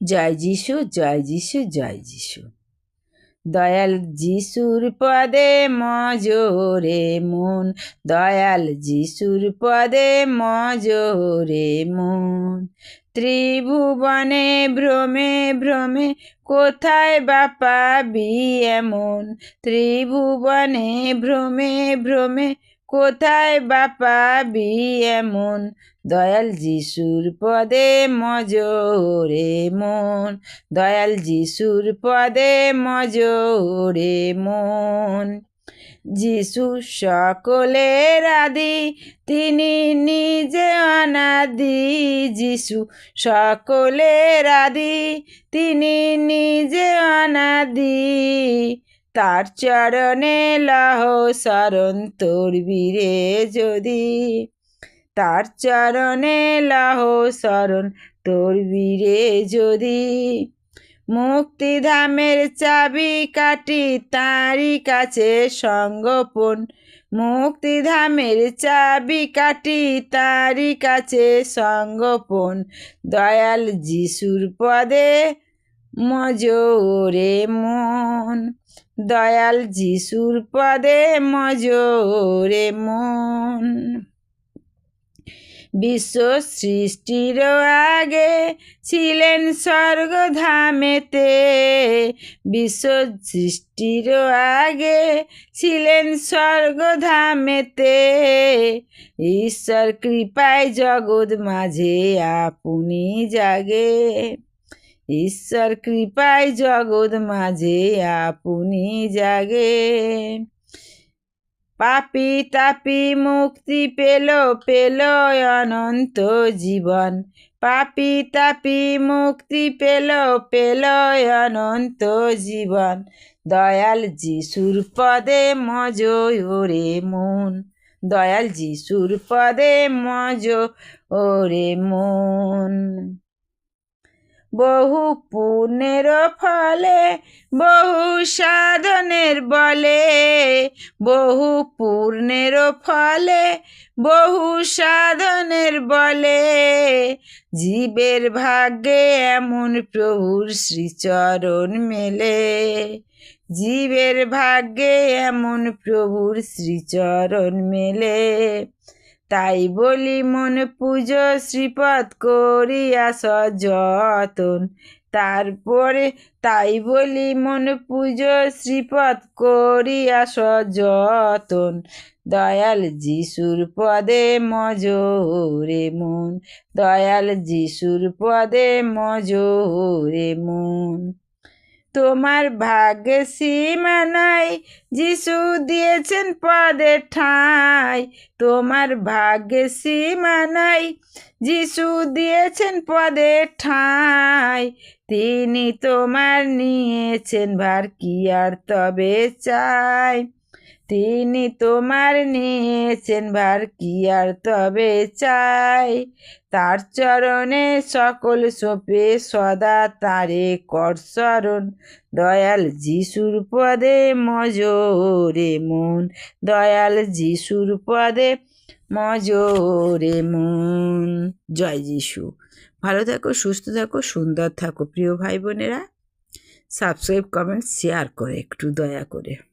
জয় যিশু, জয় যিশু, জয় যিশু। দয়াল যিশুর পদে মজরে মন, দয়াল যিশুর পদে মজরে মন। ত্রিভুবনে ভ্রমে ভ্রমে কোথায় বা পাবি এমন, ত্রিভুবনে ভ্রমে ভ্রমে কোথায় বা পাবি এমন, দয়াল যিশুর পদে মজরে মন, দয়াল যিশুর পদে মজরে মন। যিশু সকলের আদি, তিনি নিজে অনাদি, যিশু সকলের আদি, তিনি নিজে অনাদি। তার চরণে লহ শরণ তরবিরে যদি, তার চরণে লহ শরণ তরবিরে যদি। মুক্তিধামের চাবি কাঠি তাঁরই কাছে সঙ্গোপন, মুক্তিধামের চাবি কাঠি তাঁরই কাছে সঙ্গোপন, দয়াল যিশুর পদে মজরে মন, দয়াল যিশুর পদে মজরে মন। বিশ্ব সৃষ্টির আগে ছিলেন স্বর্গধামেতে, বিশ্ব সৃষ্টির আগে ছিলেন স্বর্গধামেতে। ঈশ্বর কৃপায় জগৎ মাঝে আপনি জাগে, ঈশ্বর কৃপায় জগৎ মাঝে আপনি জাগে। পাপি তাপি মুক্তি পেল পেল অনন্ত জীবন, পাপি তাপি মুক্তি পেল পেল অনন্ত জীবন, দয়াল যিশুর পদে মজরে মন, দয়াল যিশুর পদে মজরে মন। বহু পুণ্যের ফলে বহু সাধনের বলে, বহু পুণ্যের ফলে বহু সাধনের বলে, জীবের ভাগ্যে এমন প্রভুর শ্রীচরণ মেলে, জীবের ভাগ্যে এমন প্রভুর শ্রীচরণ মেলে। তাই বলি মন পুজো শ্রীপদ করিয়া সযতন, তারপরে তাই বলি মন পুজো শ্রীপদ করিয়া সযতন, দয়াল যিশুর পদে মজরে মন, দয়াল যিশুর পদে মজরে মন। তোমার ভাগ্যে সীমা নাই, যিশু দিয়েছেন পদে ঠাঁই, তোমার ভাগ্যে সীমা নাই, যিশু দিয়েছেন পদে ঠাঁই। তিনি তোমার নিয়েছেন ভার, কি আর তবে চাই, তিনি তোমার নিয়েছেন ভার, কি আর তবে চাই। তার চরণে সকল সোপে সদা তারে কর শরণ, দয়াল যিশুর পদে মজরে মন, দয়াল যিশুর পদে মজরে মন। জয় যিশু। ভালো থাকো, সুস্থ থাকো, সুন্দর থাকো প্রিয় ভাই বোনেরা। সাবস্ক্রাইব, কমেন্ট, শেয়ার করে একটু দয়া করে।